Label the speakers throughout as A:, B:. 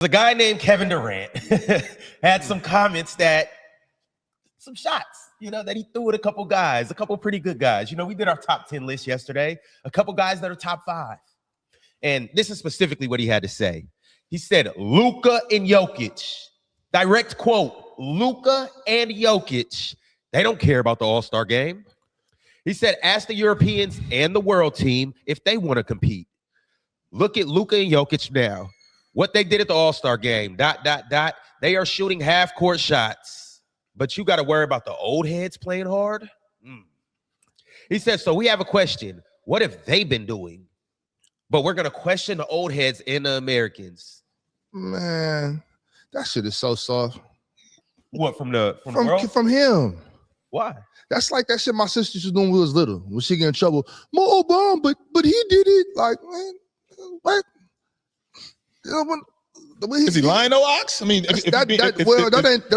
A: A guy named Kevin Durant had some comments some shots, that he threw at a couple guys, a couple pretty good guys. We did our top 10 list yesterday, a couple guys that are top 5. And this is specifically what he had to say. He said, Luka and Jokic, direct quote, Luka and Jokic, they don't care about the All-Star game. He said, ask the Europeans and the world team if they want to compete. Look at Luka and Jokic now. What they did at the All-Star game, ... They are shooting half-court shots. But you got to worry about the old heads playing hard? He said, so we have a question. What have they been doing? But we're going to question the old heads and the Americans.
B: Man, that shit is so soft.
A: What, from the world?
B: From him.
A: Why?
B: That's like that shit my sister used to do when we was little. When she get in trouble, Mo Obama, but he did it. Like, man, what?
C: Is he lying though, Ox? I mean,
B: that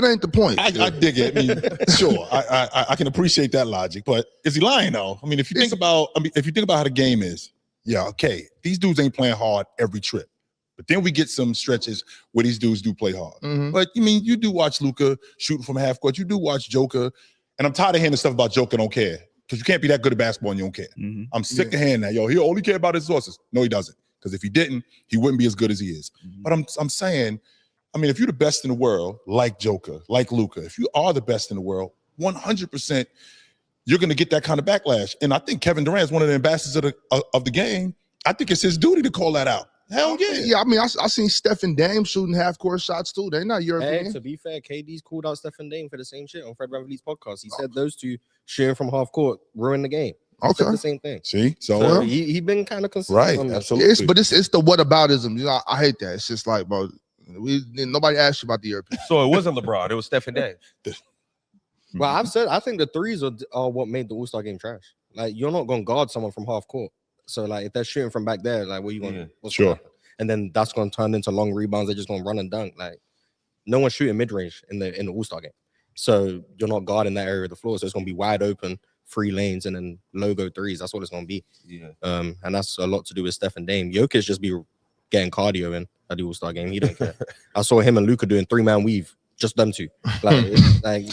B: ain't the point.
C: I dig it. I mean, sure, I can appreciate that logic, but is he lying though? I mean, if you think about how the game is, yeah, okay, these dudes ain't playing hard every trip, but then we get some stretches where these dudes do play hard.
B: Mm-hmm.
C: But I mean, you do watch Luka shooting from half court, you do watch Joker, and I'm tired of hearing the stuff about Joker don't care because you can't be that good at basketball and you don't care.
A: Mm-hmm.
C: I'm sick of hearing that. He only care about his sources. No, he doesn't. Because if he didn't, he wouldn't be as good as he is. Mm-hmm. But I'm saying, I mean, if you're the best in the world, like Joker, like Luka, if you are the best in the world, 100%, you're going to get that kind of backlash. And I think Kevin Durant is one of the ambassadors of the game. I think it's his duty to call that out. Hell yeah.
B: Yeah, I mean, I seen Steph and Dame shooting half-court shots too. They're not European.
D: Hey, to be fair, KD's called out Steph and Dame for the same shit on Fred VanVleet's podcast. He said those two sharing from half-court ruined the game.
B: Okay,
D: the same thing.
C: See,
D: so he been kind of consistent.
C: Right, absolutely.
B: But it's the whataboutism. I hate that. It's just like, bro, nobody asked you about the Europeans.
A: So it wasn't LeBron. It was Steph and Dame.
D: Well, I think the threes are what made the All-Star game trash. Like, you're not gonna guard someone from half court. So like, if they're shooting from back there, like, what are you gonna?
C: Sure.
D: And then that's gonna turn into long rebounds. They're just gonna run and dunk. Like, no one's shooting mid range in the All-Star game. So you're not guarding that area of the floor. So it's gonna be wide open. 3 lanes and then logo threes. That's what it's gonna be.
A: Yeah.
D: And that's a lot to do with Steph and Dame. Jokic just be getting cardio in at the All-Star game. He don't care. I saw him and Luka doing 3-man weave. Just them two. Like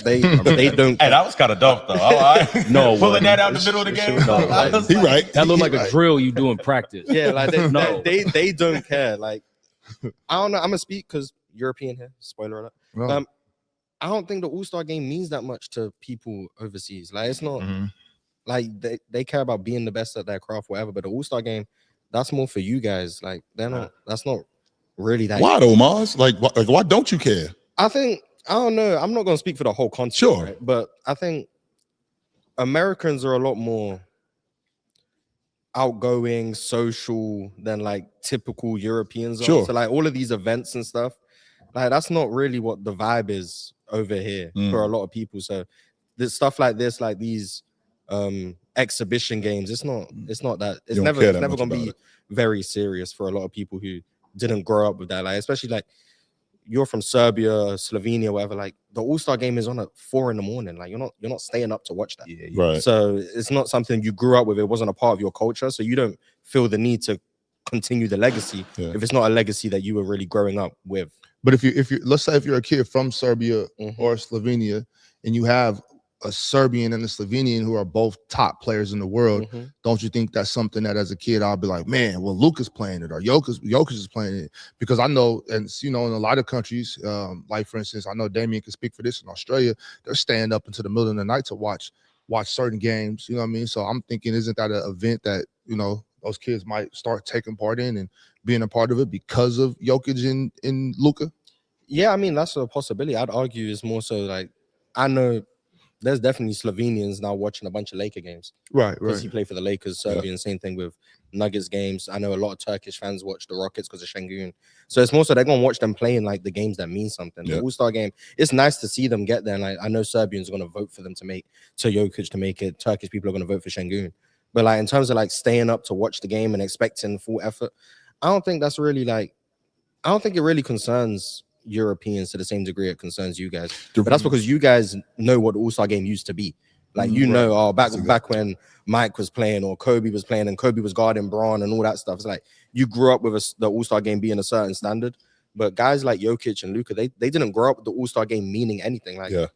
D: they don't.
A: Hey, that was kind of dope though.
E: No,
A: pulling that out in the middle of the game.
E: No, like,
C: he right.
E: That looked like a drill you do in practice.
D: Yeah, like they don't care. Like, I don't know. I'm gonna speak because European here. Spoiler alert.
B: No.
D: I don't think the All-Star game means that much to people overseas. Like, it's not like they care about being the best at their craft, whatever. But the All-Star game, that's more for you guys. Like, they're not. That's not really that.
C: Why though, Mars? Like, why don't you care?
D: I don't know. I'm not gonna speak for the whole continent,
C: sure,
D: right? But I think Americans are a lot more outgoing, social than like typical Europeans are.
C: Sure.
D: So like all of these events and stuff, like that's not really what the vibe is over here for a lot of people. So there's stuff like this, like these exhibition games, it's not that it's never gonna be very serious for a lot of people who didn't grow up with that. Like, especially like you're from Serbia, Slovenia, whatever. Like, the All-Star game is on at 4 a.m. Like, you're not staying up to watch that.
A: Yeah.
C: Right.
D: So it's not something you grew up with. It wasn't a part of your culture. So you don't feel the need to continue the legacy if it's not a legacy that you were really growing up with.
B: But if you let's say if you're a kid from Serbia or Slovenia and you have a Serbian and a Slovenian who are both top players in the world, don't you think that's something that as a kid I'll be like, man, well, Luka's playing it or Jokic is playing it? Because I know, and in a lot of countries, like for instance, I know Damien can speak for this in Australia, they're staying up until the middle of the night to watch certain games. You know what I mean? So I'm thinking, isn't that an event that those kids might start taking part in and being a part of it because of Jokic and Luka?
D: Yeah, I mean, that's a possibility. I'd argue it's more so like, I know there's definitely Slovenians now watching a bunch of Laker games.
B: Right.
D: Because he played for the Lakers, Serbian, same thing with Nuggets games. I know a lot of Turkish fans watch the Rockets because of Şengün. So it's more so they're going to watch them playing like the games that mean something. The All-Star game, it's nice to see them get there. And like, I know Serbians are going to vote for them to Jokic to make it. Turkish people are going to vote for Şengün. But like, in terms of like staying up to watch the game and expecting full effort, I don't think that's really like, I don't think it really concerns Europeans to the same degree it concerns you guys. But that's because you guys know what the All-Star game used to be. Like, back when Mike was playing or Kobe was playing and Kobe was guarding Braun and all that stuff. It's like you grew up with the All-Star game being a certain standard. But guys like Jokic and Luka, they didn't grow up with the All-Star game meaning anything. Like,
C: Yeah.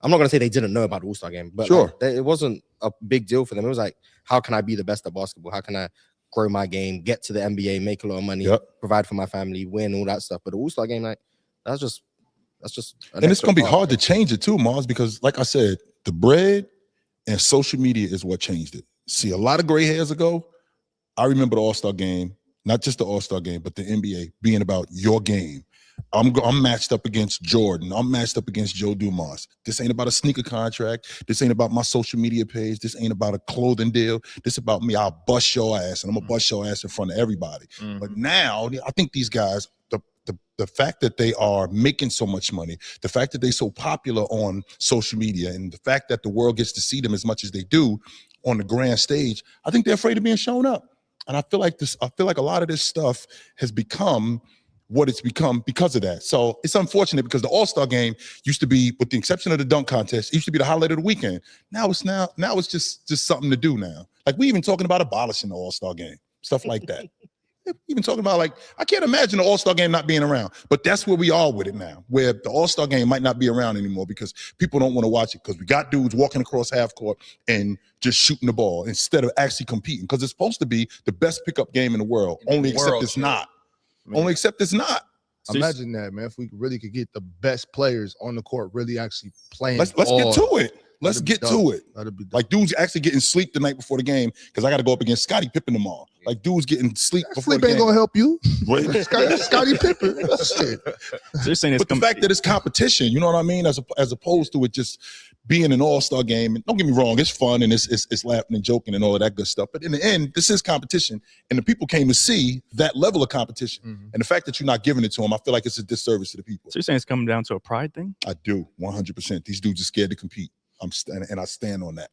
D: I'm not gonna say they didn't know about the All-Star game, but
C: Sure.
D: like, it wasn't a big deal for them. It was like, how can I be the best at basketball? How can I grow my game, get to the NBA, make a lot of money, provide for my family, win, all that stuff? But the All-Star game, like, that's just
C: and it's gonna be hard to change it too, Mars, because like I said, the bread and social media is what changed it. See, a lot of gray hairs ago, I remember the All-Star game, not just the All-Star game, but the NBA being about your game. I'm matched up against Jordan. I'm matched up against Joe Dumas. This ain't about a sneaker contract. This ain't about my social media page. This ain't about a clothing deal. This about me. I'll bust your ass, and I'm gonna bust your ass in front of everybody. But now, I think these guys, the fact that they are making so much money, the fact that they're so popular on social media, and the fact that the world gets to see them as much as they do on the grand stage, I think they're afraid of being shown up. And I feel like a lot of this stuff has become what it's become because of that. So it's unfortunate because the All-Star game used to be, with the exception of the dunk contest, it used to be the highlight of the weekend. Now it's just something to do now. Like, we even talking about abolishing the All-Star game, stuff like that. Even talking about, like, I can't imagine the All-Star game not being around, but that's where we are with it now, where the All-Star game might not be around anymore because people don't want to watch it because we got dudes walking across half court and just shooting the ball instead of actually competing, because it's supposed to be the best pickup game in the world, except it's not. Only except it's not.
B: Imagine that, man. If we really could get the best players on the court really actually playing.
C: Let's get to it. Let's get to it.
B: That'd be dope.
C: Like, dudes actually getting sleep the night before the game because I got to go up against Scottie Pippen tomorrow. Like, dudes getting sleep before
B: Sleep
C: the
B: ain't
C: game.
B: gonna help you.
C: Right?
B: Scottie Pippen. Shit.
E: So you're saying
C: But the fact that it's competition, you know what I mean? As opposed to it just being an all-star game. And don't get me wrong, it's fun and it's laughing and joking and all of that good stuff. But in the end, this is competition. And the people came to see that level of competition. And the fact that you're not giving it to them, I feel like it's a disservice to the people.
E: So you're saying it's coming down to a pride thing?
C: I do, 100%. These dudes are scared to compete. And I stand on that.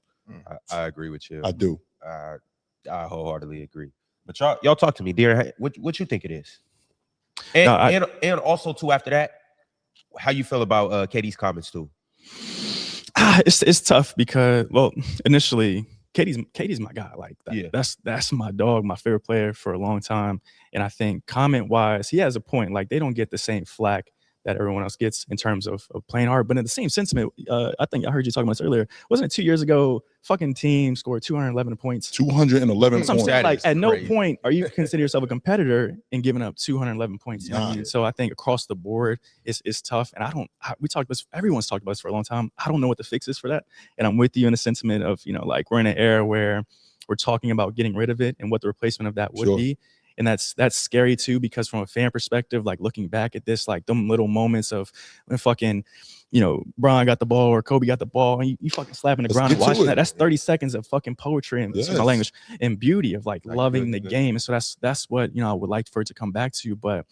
A: I agree with you.
C: I do.
A: I wholeheartedly agree. But y'all talk to me, dear. What you think it is? And and also too, after that, how you feel about KD's comments too?
E: It's tough because, well, initially KD's my guy. Like that.
A: Yeah.
E: That's my dog, my favorite player for a long time. And I think comment wise, he has a point. Like, they don't get the same flack that everyone else gets in terms of playing hard. But in the same sentiment, I think I heard you talking about this earlier. Wasn't it 2 years ago, fucking team scored 211 points?
C: 211 points.
E: Like, at no point are you consider yourself a competitor in giving up 211 points. You know what I mean? So I think across the board, it's tough. And everyone's talked about this for a long time. I don't know what the fix is for that. And I'm with you in the sentiment of, like, we're in an era where we're talking about getting rid of it and what the replacement of that would be. And that's scary too, because from a fan perspective, like, looking back at this, like, them little moments of when fucking, Bron got the ball or Kobe got the ball and you fucking slapping the ground and watching that. That's 30 seconds of fucking poetry and my language and beauty of, like, loving the game. And so that's what, I would like for it to come back to, but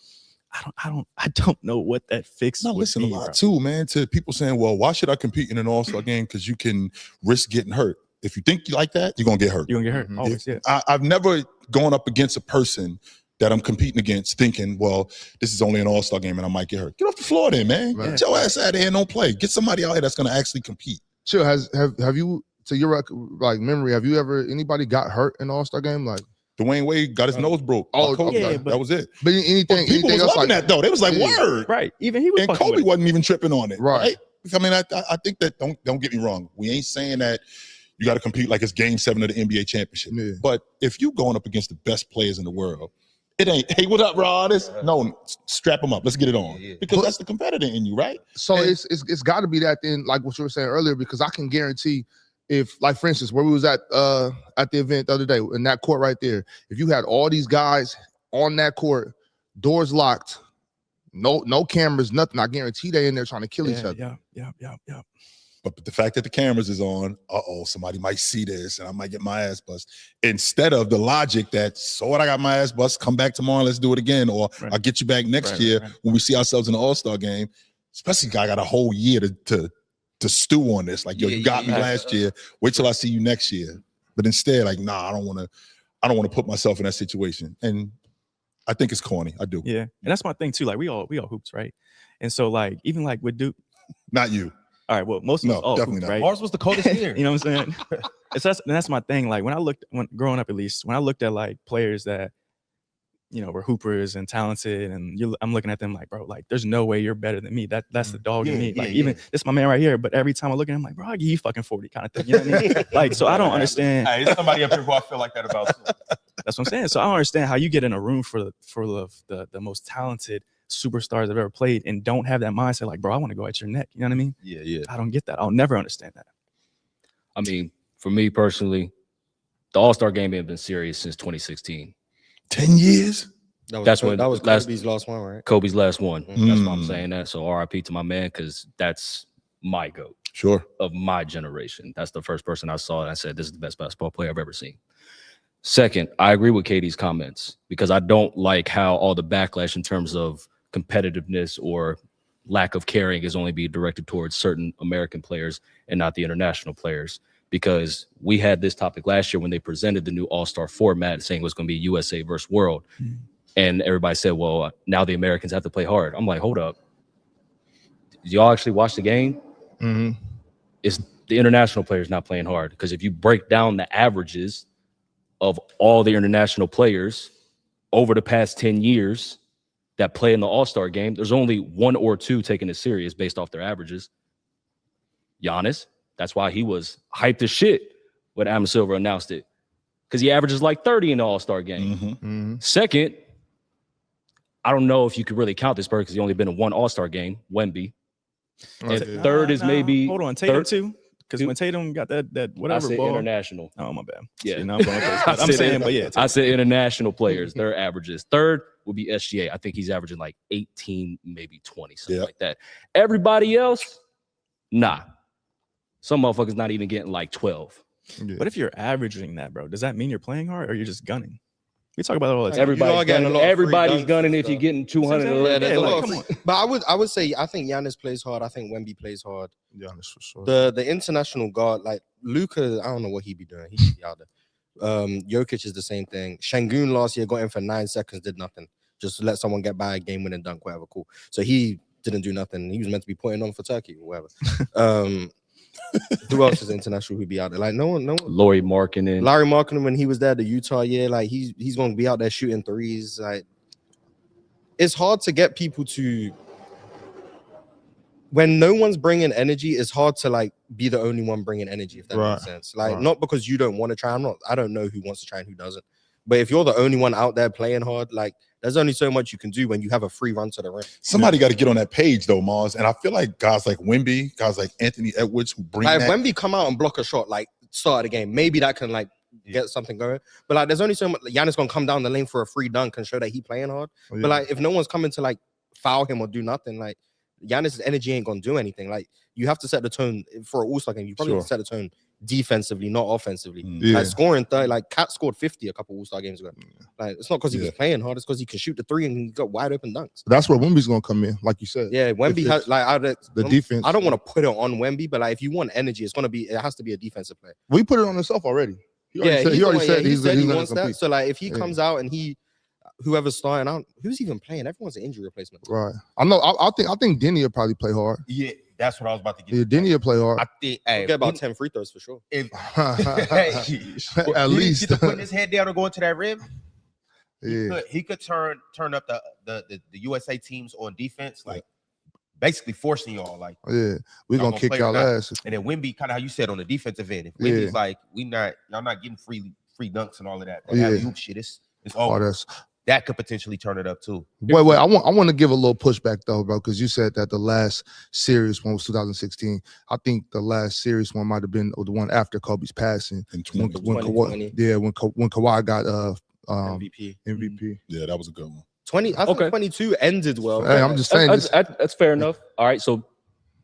E: I don't know what that fix would
C: listen,
E: be,
C: a lot too, man, to people saying, well, why should I compete in an all-star game? Because you can risk getting hurt. If you think you like that, you're gonna get hurt.
E: You're gonna get hurt. Always, yeah.
C: I've never gone up against a person that I'm competing against thinking, well, this is only an all-star game and I might get hurt. Get off the floor then, man.
B: Right.
C: Get your ass out of here and don't play. Get somebody out here that's gonna actually compete.
B: Chill. Have you, to your memory, have you ever, anybody got hurt in the All-Star game? Like,
C: Dwayne Wade got his nose broke.
B: Oh,
C: Kobe.
B: yeah,
C: That was it.
B: But anything
C: People was
B: else
C: loving
B: like
C: that though. They was like, word.
E: Right. Even he was.
C: And Kobe wasn't even tripping on it.
B: Right.
C: I mean, I think that, don't get me wrong. We ain't saying that you got to compete like it's game 7 of the NBA championship.
B: Yeah.
C: But if you going up against the best players in the world, it ain't, hey, what up, Ron? No, strap them up. Let's get it on.
A: Yeah.
C: Because that's the competitor in you, right?
B: So it's got to be that then, like what you were saying earlier, because I can guarantee if, like, for instance, where we was at the event the other day, in that court right there, if you had all these guys on that court, doors locked, no cameras, nothing, I guarantee they in there trying to kill each other.
E: Yeah.
C: But the fact that the cameras is on, somebody might see this and I might get my ass bust. Instead of the logic that, so what, I got my ass bust, come back tomorrow, let's do it again. Or I'll get you back next year when we see ourselves in the All-Star game. Especially I got a whole year to stew on this. Like, yo, you got me last year. Wait till I see you next year. But instead, like, nah, I don't want to put myself in that situation. And I think it's corny. I do.
E: Yeah. And that's my thing too. Like, we all hoops, right? And so, like, even like with Duke.
C: Not you.
E: All right, well, most of us all
C: definitely
E: hoops,
C: not.
E: right?
A: Ours was the coldest year.
E: You know what I'm saying? That's my thing. Like, when growing up, at least, when I looked at, like, players that we're hoopers and talented, and I'm looking at them like, bro, like there's no way you're better than me. That's the dog in me. Like even this my man right here, but every time I look at him, like, bro, I give you fucking 40 kind of thing. You know what I mean? Like, so I don't understand.
A: Hey, there's somebody up here who I feel like that about too.
E: That's what I'm saying. So I don't understand how you get in a room for the most talented superstars I've ever played and don't have that mindset. Like, bro, I want to go at your neck. You know what I mean?
D: Yeah.
E: I don't get that. I'll never understand that.
F: I mean, for me personally, the All-Star game ain't been serious since 2016.
C: 10 years?
F: That's when
D: that was
F: last-
D: Kobe's last one, right?
F: Kobe's last one. That's why I'm
C: Mm.
F: saying that. So RIP to my man, because that's my GOAT
C: Sure.
F: of my generation. That's the first person I saw and I said, this is the best basketball player I've ever seen. Second, I agree with Katie's comments because I don't like how all the backlash in terms of competitiveness or lack of caring is only being directed towards certain American players and not the international players. Because we had this topic last year when they presented the new All-Star format saying it was going to be USA versus world.
E: Mm-hmm.
F: And everybody said, well, now the Americans have to play hard. I'm like, hold up. Did y'all actually watch the game?
B: Mhm.
F: It's the international players not playing hard. Because if you break down the averages of all the international players over the past 10 years that play in the All-Star game, there's only one or two taking it serious based off their averages. Giannis. That's why he was hyped as shit when Adam Silver announced it. Because he averages like 30 in the All-Star game.
C: Mm-hmm.
F: Second, I don't know if you could really count this person because he only been in one All-Star game, Wemby. And
B: Okay.
F: third is maybe
E: Hold on, Tatum
F: third-
E: too. Because when Tatum got that
F: I
E: whatever
F: said
E: ball.
F: international.
E: Oh my bad.
F: Yeah.
E: See, now I'm going with this.
F: I
E: I'm
F: said
E: saying,
F: it.
E: but yeah.
F: I said international players, their averages. Third would be SGA. I think he's averaging like 18, maybe 20, something
C: Yeah.
F: like that. Everybody else, nah. Some motherfuckers not even getting like 12.
B: Yeah.
E: But if you're averaging that, bro, does that mean you're playing hard or you're just gunning? We talk about it all the time.
D: Everybody- getting a lot of free
F: Everybody's
D: dunks
F: gunning
D: and
F: if you're
D: stuff.
F: getting 200.
E: Yeah,
D: there's a
E: like,
D: lot of
E: come on.
D: But I would say I think Giannis plays hard. I think Wemby plays hard.
B: Giannis for sure.
D: The international guard, like Luka, I don't know what he'd be doing. He'd be out there. Jokic is the same thing. Şengün last year got in for 9 seconds, did nothing. Just to let someone get by a game-winning dunk, whatever, cool. So he didn't do nothing. He was meant to be putting on for Turkey or whatever. Who else is international who'd be out there? Like no one.
F: Laurie Markkinen.
D: Larry Markkinen, when he was there, the Utah year, like he's gonna be out there shooting threes. Like it's hard to get people to. When no one's bringing energy, it's hard to like be the only one bringing energy, if that makes sense. Like
B: Right.
D: not because you don't want to try. I don't know who wants to try and who doesn't. But if you're the only one out there playing hard, like there's only so much you can do when you have a free run to the rim.
C: Somebody got to get on that page though, Mars. And I feel like guys like Wemby, guys like Anthony Edwards who bring
D: Like
C: that.
D: if Wemby come out and block a shot, like start of the game, maybe that can like get something going. But like there's only so much. Giannis gonna come down the lane for a free dunk and show that he playing hard.
B: Oh, yeah.
D: But like if no one's coming to like foul him or do nothing, like Giannis' energy ain't gonna do anything. Like you have to set the tone for an All-Star game. You probably have to set the tone defensively, not offensively.
C: Mm.
D: Like scoring 30, like Cat scored 50 a couple All-Star games ago. Like it's not because he was playing hard, it's because he can shoot the three and he got wide open dunks.
B: That's where Wemby's gonna come in, like you said.
D: Yeah, Wemby has like
B: the defense.
D: I don't want to put it on Wemby, but like if you want energy, it has to be a defensive player.
B: We put it on himself already. He already said
D: he
B: he's
D: said he
B: gonna
D: wants that.
B: compete.
D: So like if he comes out and whoever's starting out, who's even playing? Everyone's an injury replacement.
B: Right. I know. I think Denny will probably play hard.
A: Yeah, that's what I was about to get.
B: Yeah, Denny will play hard.
A: I think
D: He'll get about 10 free throws for sure.
B: At least.
A: to putting his head down and going to that rim.
B: Yeah.
A: He could turn up the USA teams on defense, like basically forcing y'all, like
B: Yeah. We're
A: y'all
B: gonna kick
A: play or
B: y'all
A: not.
B: ass.
A: And then Wemby, kind of how you said on the defensive end. If
B: Yeah.
A: Wemby's like, y'all not getting free dunks and all of that. That
B: Yeah.
A: alley-oop shit, it's
B: Oh,
A: over.
B: that's
A: That could potentially turn it up too.
B: wait. I want to give a little pushback though, bro, because you said that the last serious one was 2016. I think the last serious one might have been the one after Kobe's passing.
C: In
B: When
C: 2020.
B: Kawhi, when Kawhi got
D: MVP.
B: MVP.
C: Yeah, that was a good one.
D: 20, I think 22 ended well.
B: Hey, I'm just saying.
F: That's fair enough. All right, so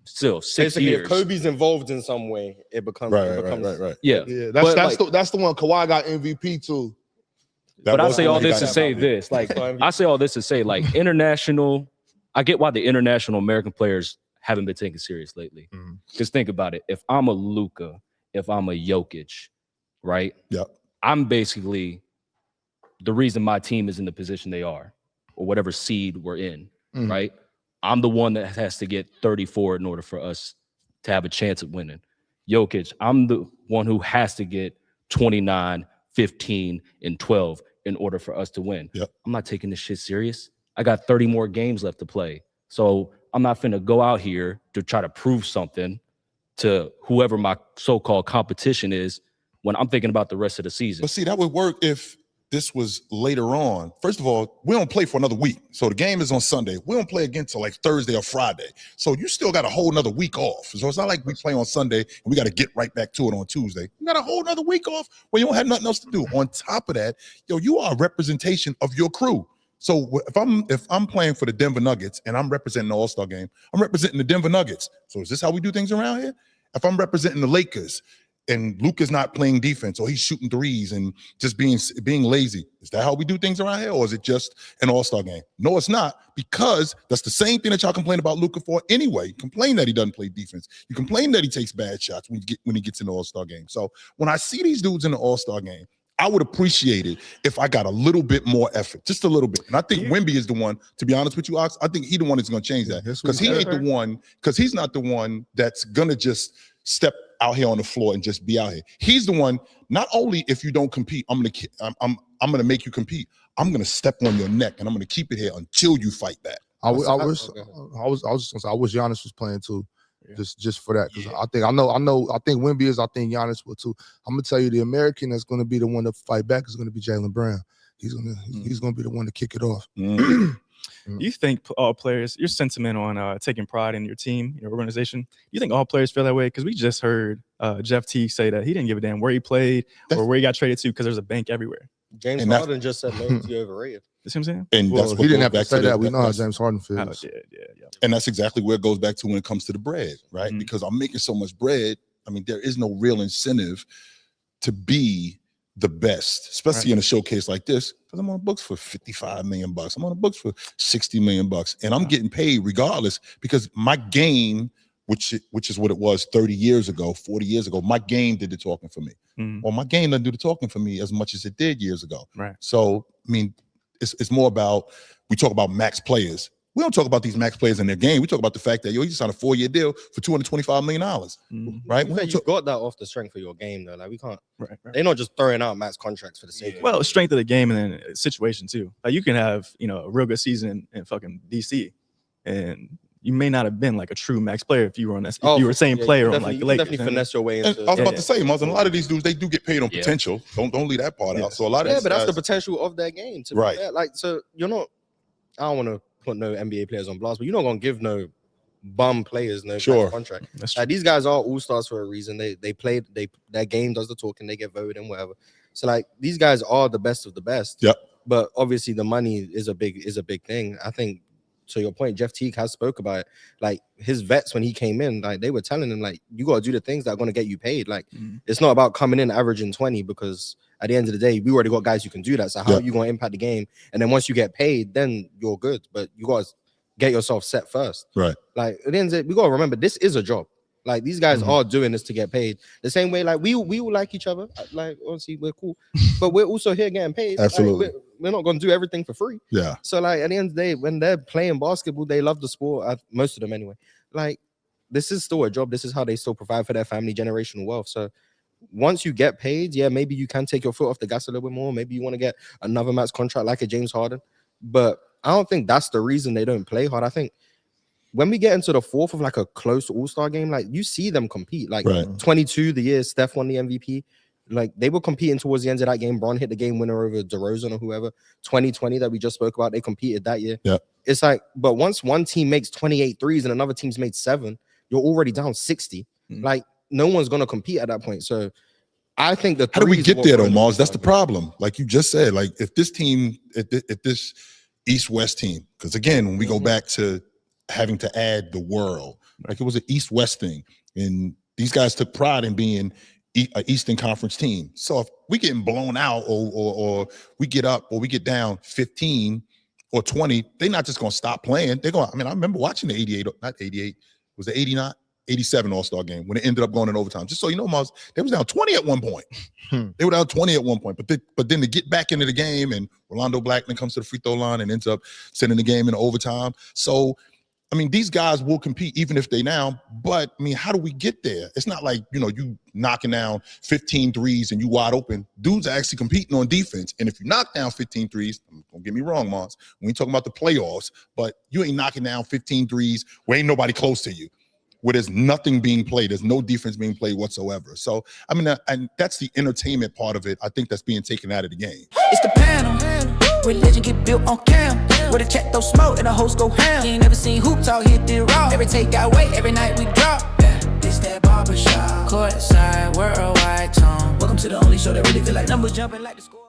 F: still 6
D: Basically,
F: years.
D: if Kobe's involved in some way, it becomes
C: Right.
F: Yeah.
B: Yeah,
F: But,
B: that's the one Kawhi got MVP too.
F: But I
C: was
F: say
C: the
F: all
C: one he
F: this
C: got
F: to say
C: MVP.
F: this. Like, I say all this to say, like, international, I get why the international American players haven't been taken serious lately.
B: Mhm.
F: Because think about it. If I'm a Luka, if I'm a Jokic, right?
C: Yep.
F: I'm basically the reason my team is in the position they are, or whatever seed we're in,
B: Mhm.
F: right? I'm the one that has to get 34 in order for us to have a chance at winning. Jokic, I'm the one who has to get 29, 15, and 12 in order for us to win.
C: Yep.
F: I'm not taking this shit serious. I got 30 more games left to play. So I'm not finna go out here to try to prove something to whoever my so-called competition is when I'm thinking about the rest of the season.
C: But see, that would work if this was later on. First of all, we don't play for another week. So the game is on Sunday. We don't play again till like Thursday or Friday. So you still got a whole nother week off. So it's not like we play on Sunday and we got to get right back to it on Tuesday. You got a whole nother week off where you don't have nothing else to do. On top of that, you are a representation of your crew. So if I'm playing for the Denver Nuggets and I'm representing the All-Star game, I'm representing the Denver Nuggets. So is this how we do things around here? If I'm representing the Lakers and Luke is not playing defense or he's shooting threes and just being lazy, is that how we do things around here? Or is it just an All-Star game? No, it's not, because that's the same thing that y'all complain about Luka for anyway. You complain that he doesn't play defense. You complain that he takes bad shots when he gets in the All-Star game. So when I see these dudes in the All-Star game, I would appreciate it if I got a little bit more effort, just a little bit. And I think Wemby is the one, to be honest with you, Ox, I think he's the one that's going to change that, because he ain't the one, because he's not the one that's going to just step out here on the floor and just be out here. He's the one, not only if you don't compete, I'm going to make you compete. I'm going to step on your neck and I'm going to keep it here until you fight back.
B: I wish Giannis was playing too. Just for that, because I think Wemby is. I think Giannis will too. I'm gonna tell you, the American that's gonna be the one to fight back is gonna be Jaylen Brown. He's gonna be the one to kick it off.
E: You think all players, your sentiment on taking pride in your team, your organization, you think all players feel that way? Because we just heard Jeff Teague say that he didn't give a damn where he played or where he got traded to, because there's a bank everywhere.
D: James Harden just said loyalty overrated.
E: You see what I'm saying?
C: And
B: well, he didn't have to say that. We know how James Harden feels.
E: Yeah.
C: And that's exactly where it goes back to when it comes to the bread, right?
E: Mm-hmm.
C: Because I'm making so much bread. I mean, there is no real incentive to be the best, especially in a showcase like this, because I'm on the books for $55 million. I'm on the books for $60 million. And I'm getting paid regardless, because my game, which is what it was 30 years ago, 40 years ago, my game did the talking for me.
E: Mm-hmm.
C: Well, my game doesn't do the talking for me as much as it did years ago.
E: Right.
C: So, I mean, it's more about, we talk about max players. We don't talk about these max players in their game. We talk about the fact that, he just signed a 4-year deal for $225 million, right?
D: You got that off the strength of your game, though. Like, we can't.
E: Right.
D: They're not just throwing out max contracts for the sake of it.
E: Well, strength of the game and then situation too. Like, you can have, a real good season in fucking DC, and you may not have been like a true max player if you were on that. If you were the same player on like the Lakers.
D: Definitely finesse your way into.
C: I was about to say, Muzz, and a lot of these dudes, they do get paid on potential. Don't leave that part out. So a lot of
D: but that's the potential of their game. To
C: right.
D: Like, so you're not. I don't want to put no NBA players on blast, but you're not gonna give no bum players no max contract. Like, these guys are all stars for a reason. They played. Their game does the talking. They get voted and whatever. So like, these guys are the best of the best.
C: Yep.
D: But obviously the money is a big thing. I think, to your point, Jeff Teague has spoke about it. Like, his vets, when he came in, like, they were telling him, like, you got to do the things that are going to get you paid. Like, it's not about coming in averaging 20, because at the end of the day, we already got guys who can do that. So how are you going to impact the game? And then once you get paid, then you're good. But you got to get yourself set first.
C: Right.
D: Like, at the end of the day, we got to remember, this is a job. Like, these guys are doing this to get paid. The same way, like, we all like each other. Like, honestly, we're cool. But we're also here getting paid.
C: Absolutely.
D: Like, we're not going to do everything for free.
C: Yeah.
D: So, like, at the end of the day, when they're playing basketball, they love the sport. Most of them, anyway. Like, this is still a job. This is how they still provide for their family, generational wealth. So, once you get paid, maybe you can take your foot off the gas a little bit more. Maybe you want to get another max contract like a James Harden. But I don't think that's the reason they don't play hard. I think when we get into the fourth of like a close all-star game, like, you see them compete. Like, 22, the year Steph won the MVP. Like, they were competing towards the end of that game. Bron hit the game winner over DeRozan or whoever. 2020 that we just spoke about, they competed that year. Yeah. It's like, but once one team makes 28 threes and another team's made 7, you're already down 60. Like, no one's going to compete at that point. So I think how
C: do we get there though, Mars? That's the problem. Like you just said, like, if this team, if this East-West team, because again, when we go back to having to add the world, like, it was an East-West thing. And these guys took pride in being an Eastern Conference team. So if we getting blown out or we get up or we get down 15 or 20, they're not just going to stop playing. They're going, I mean, I remember watching the 87 All-Star game when it ended up going in overtime. Just so you know, Mars, they was down 20 at one point. They were down 20 at one point. But then to get back into the game, and Rolando Blackman comes to the free throw line and ends up sending the game into overtime. So I mean, these guys will compete even if they down, but I mean, how do we get there? It's not like, you know, you knocking down 15 threes and you wide open. Dudes are actually competing on defense. And if you knock down 15 threes, don't get me wrong, Mons, we ain't talking about the playoffs, but you ain't knocking down 15 threes where ain't nobody close to you, where there's nothing being played. There's no defense being played whatsoever. So, I mean, and that's the entertainment part of it. I think that's being taken out of the game.
G: It's the panel. Religion get built on cam. Where the check throw smoke and the host go ham. You ain't never seen hoops all hit the raw. Every take got weight, every night we drop. Yeah, this that barbershop. Courtside, worldwide tone. Welcome to the only show that really feel like numbers jumping like the score.